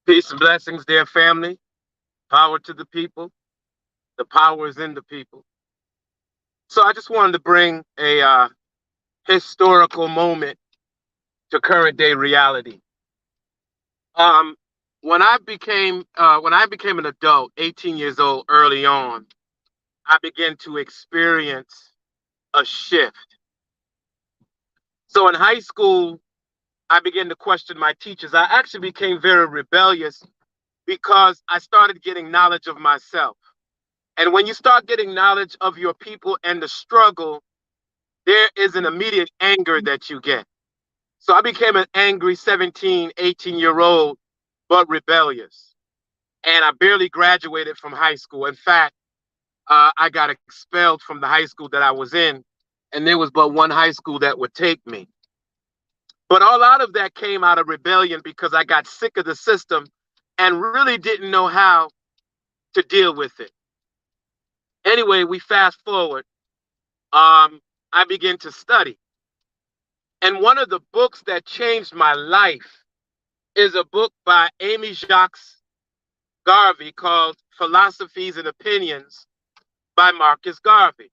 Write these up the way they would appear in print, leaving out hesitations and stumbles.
Peace and blessings, dear family. Power to the people. The power is in the people. So I just wanted to bring a historical moment to current day reality. Um, when I became an adult, 18 years old, early on, I began to experience a shift. So in high school, I began to question my teachers. I actually became very rebellious because I started getting knowledge of myself. And when you start getting knowledge of your people and the struggle, there is an immediate anger that you get. So I became an angry 17, 18-year-old, but rebellious. And I barely graduated from high school. In fact, I got expelled from the high school that I was in, and there was but one high school that would take me. But all out of that came out of rebellion because I got sick of the system and really didn't know how to deal with it. Anyway, we fast forward. I began to study. And one of the books that changed my life is a book by Amy Jacques Garvey called Philosophies and Opinions by Marcus Garvey.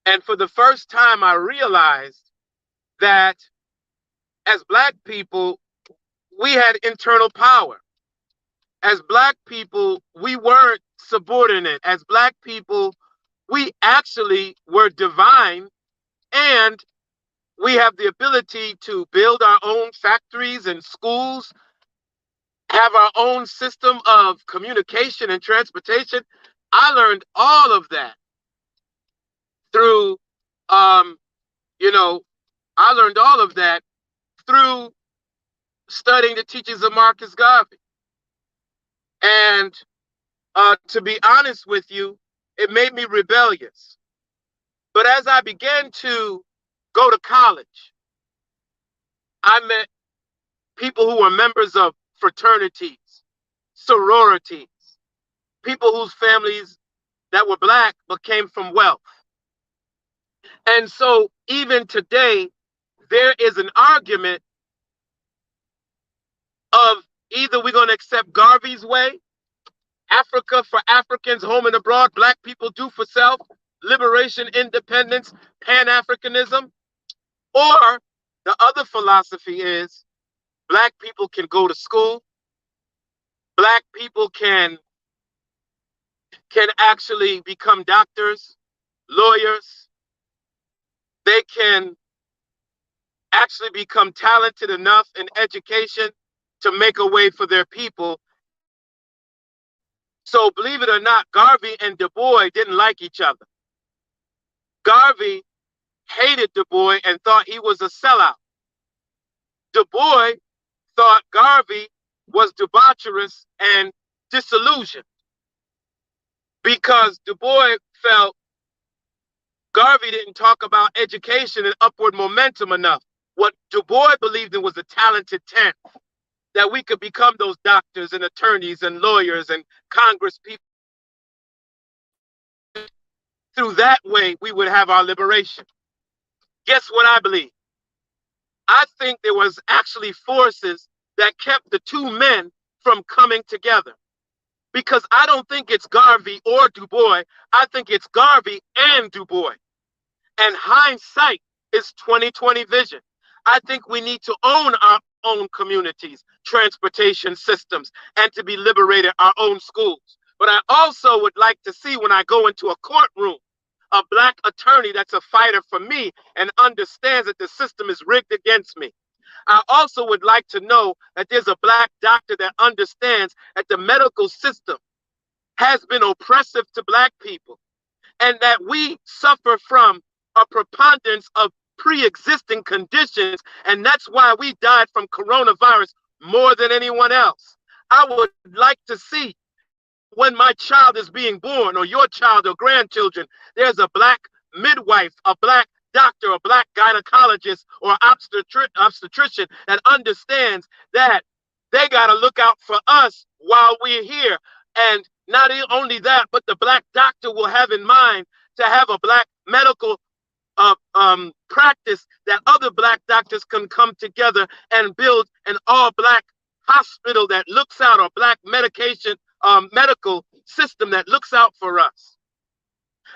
And for the first time, I realized that as Black people, we had internal power. As Black people, we weren't subordinate. As Black people, we actually were divine, and we have the ability to build our own factories and schools, have our own system of communication and transportation. I learned all of that through, um, you know, I learned all of that through studying the teachings of Marcus Garvey. And to be honest with you, it made me rebellious. But as I began to go to college, I met people who were members of fraternities, sororities, people whose families that were Black but came from wealth. And so even today, there is an argument of either we're going to accept Garvey's way, Africa for Africans, home and abroad, Black people do for self, liberation, independence, Pan-Africanism, or the other philosophy is Black people can go to school, Black people can actually become doctors, lawyers, they can actually become talented enough in education to make a way for their people. So believe it or not, Garvey and Dubois didn't like each other. Garvey hated Dubois and thought he was a sellout. Dubois thought Garvey was debaucherous and disillusioned because Dubois felt Garvey didn't talk about education and upward momentum enough. What Dubois believed in was a talented tenth, that we could become those doctors and attorneys and lawyers and Congress people. Through that way, we would have our liberation. Guess what I believe? I think there was actually forces that kept the two men from coming together. Because I don't think it's Garvey or Dubois. I think it's Garvey and Dubois. And hindsight is 20/20 vision. I think we need to own our own communities, transportation systems, and to be liberated our own schools. But I also would like to see when I go into a courtroom, a Black attorney that's a fighter for me and understands that the system is rigged against me. I also would like to know that there's a Black doctor that understands that the medical system has been oppressive to Black people and that we suffer from a preponderance of pre-existing conditions, and that's why we died from coronavirus more than anyone else. I would like to see when my child is being born, or your child or grandchildren, there's a Black midwife, a Black doctor, a Black gynecologist, or obstetrician that understands that they got to look out for us while we're here. And not only that, but the Black doctor will have in mind to have a Black medical practice that other Black doctors can come together and build an all Black hospital that looks out, or black medical system that looks out for us.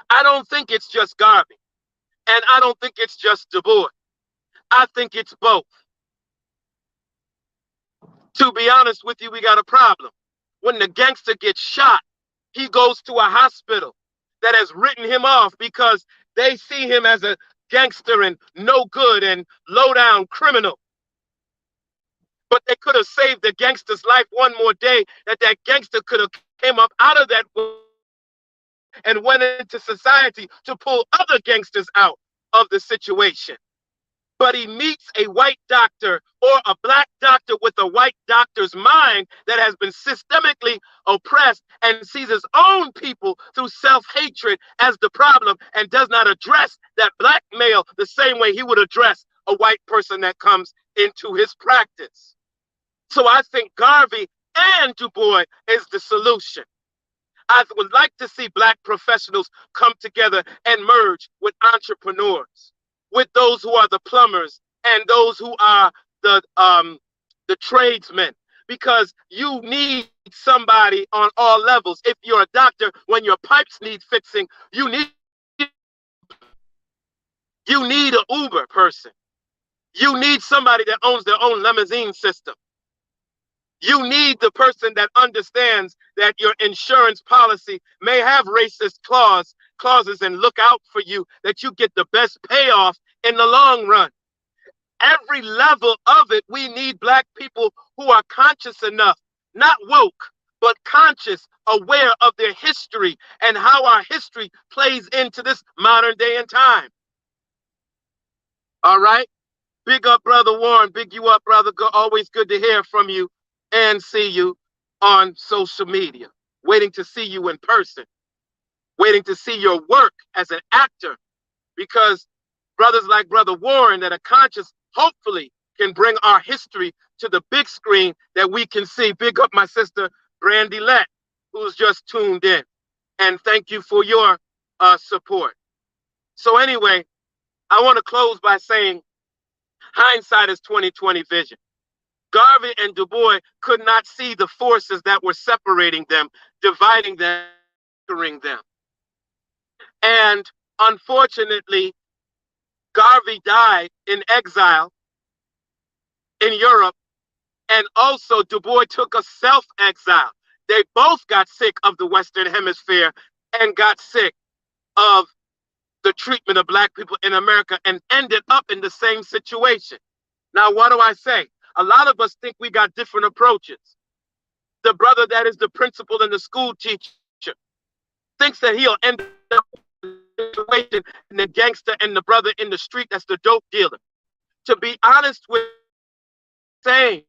I don't think it's just Garvey, and I don't think it's just Dubois. I think it's both. To be honest with you, we got a problem. When the gangster gets shot, he goes to a hospital that has written him off because they see him as a gangster and no good and low down criminal. But they could have saved the gangster's life one more day, that gangster could have came up out of that and went into society to pull other gangsters out of the situation. But he meets a white doctor, or a black doctor with a white doctor's mind that has been systemically oppressed, and sees his own people through self-hatred as the problem, and does not address that black male the same way he would address a white person that comes into his practice. So I think Garvey and Dubois is the solution. I would like to see black professionals come together and merge with entrepreneurs, with those who are the plumbers and those who are the tradesmen, because you need somebody on all levels. If you're a doctor, when your pipes need fixing, you need an Uber person. You need somebody that owns their own limousine system. You need the person that understands that your insurance policy may have racist clauses and look out for you, that you get the best payoff in the long run. Every level of it, we need black people who are conscious enough, not woke, but conscious, aware of their history and how our history plays into this modern day and time. All right? Big up, Brother Warren. Big you up, brother. Always good to hear from you and see you on social media. Waiting to see you in person. Waiting to see your work as an actor. Because brothers like Brother Warren that are conscious, hopefully, can bring our history to the big screen that we can see. Big up my sister, Brandy Lett, who's just tuned in. And thank you for your support. So anyway, I want to close by saying, hindsight is 20/20 vision. Garvey and Dubois could not see the forces that were separating them, dividing them, conquering them. And unfortunately, Garvey died in exile in Europe, and also Dubois took a self-exile. They both got sick of the Western Hemisphere and got sick of the treatment of black people in America, and ended up in the same situation. Now, what do I say? A lot of us think we got different approaches. The brother that is the principal and the school teacher thinks that he'll end up in the situation, and the gangster and the brother in the street that's the dope dealer. To be honest with saying,